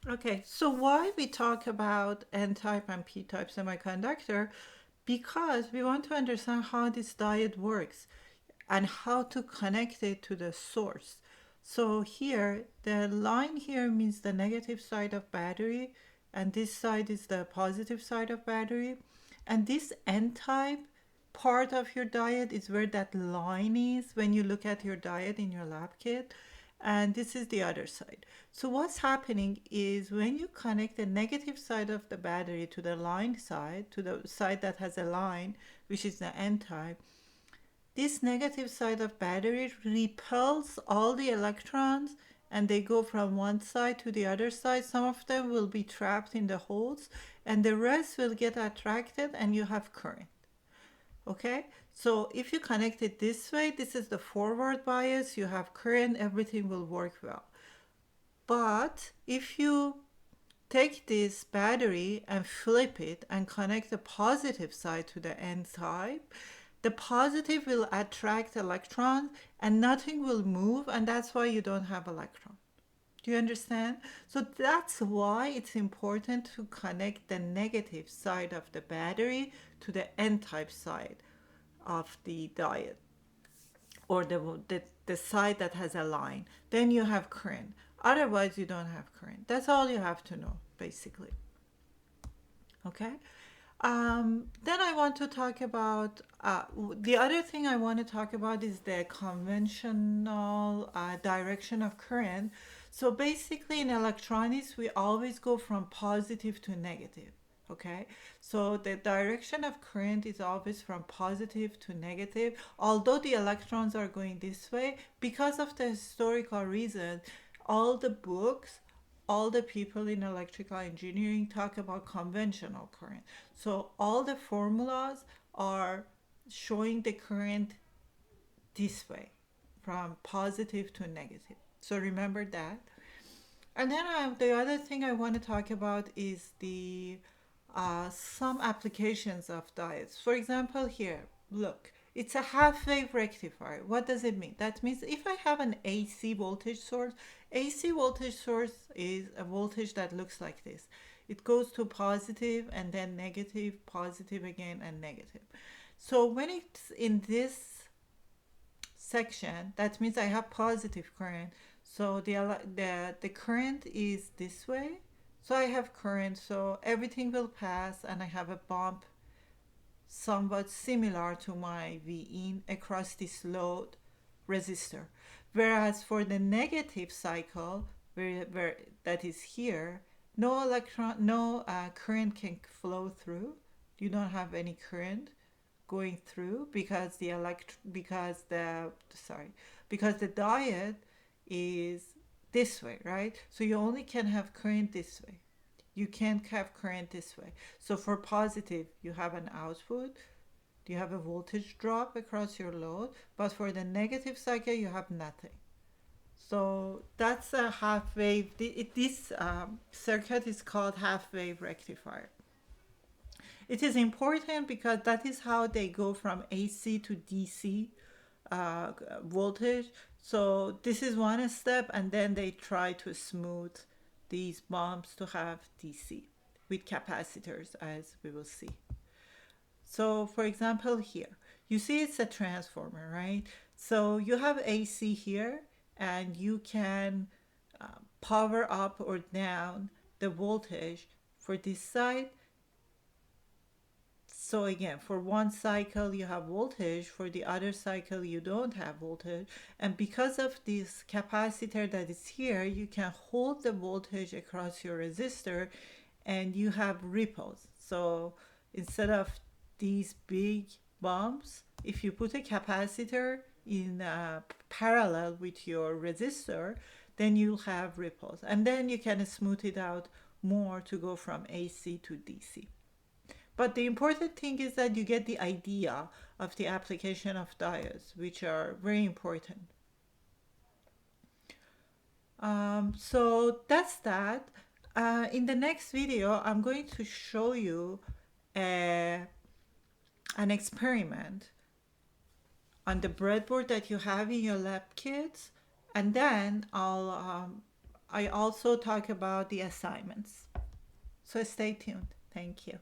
Okay, so why we talk about N-type and P-type semiconductor? Because we want to understand how this diode works and how to connect it to the source. So here, the line here means the negative side of battery, and this side is the positive side of battery. And this N-type part of your diode is where that line is when you look at your diode in your lab kit. And this is the other side. So what's happening is when you connect the negative side of the battery to the line side, to the side that has a line, which is the N-type, this negative side of battery repels all the electrons and they go from one side to the other side. Some of them will be trapped in the holes and the rest will get attracted and you have current. Okay, so if you connect it this way, this is the forward bias, you have current, everything will work well. But if you take this battery and flip it and connect the positive side to the N side, the positive will attract electrons and nothing will move, and that's why you don't have electron. Do you understand? So that's why it's important to connect the negative side of the battery to the N-type side of the diode, or the side that has a line. Then you have current. Otherwise, you don't have current. That's all you have to know, basically. Okay. Then I want to talk about the other thing I want to talk about is the conventional direction of current. So basically, in electronics, we always go from positive to negative. Okay, so the direction of current is always from positive to negative, although the electrons are going this way because of the historical reason. All the books, all the people in electrical engineering talk about conventional current. So all the formulas are showing the current this way from positive to negative. So remember that. And then the other thing I want to talk about is the some applications of diodes. For example, here, look, it's a half-wave rectifier. What does it mean? That means if I have an AC voltage source is a voltage that looks like this. It goes to positive and then negative, positive again, and negative. So when it's in this section, that means I have positive current. So the current is this way. So I have current, so everything will pass and I have a bump somewhat similar to my V in across this load resistor. Whereas for the negative cycle, where that is here, no current can flow through. You don't have any current going through because the diode is this way, right? So you only can have current this way. You can't have current this way. So for positive, you have an output, you have a voltage drop across your load, but for the negative cycle, you have nothing. So that's a half wave. This circuit is called half wave rectifier. It is important because that is how they go from AC to DC voltage. So this is one step, and then they try to smooth these bumps to have DC with capacitors, as we will see. So for example, here, you see it's a transformer, right? So you have AC here, and you can power up or down the voltage for this side. So again, for one cycle you have voltage, for the other cycle you don't have voltage. And because of this capacitor that is here, you can hold the voltage across your resistor and you have ripples. So instead of these big bumps, if you put a capacitor in parallel with your resistor, then you'll have ripples. And then you can smooth it out more to go from AC to DC. But the important thing is that you get the idea of the application of diodes, which are very important. So that's that. In the next video, I'm going to show you a, an experiment on the breadboard that you have in your lab kits, and then I also talk about the assignments. So stay tuned. Thank you.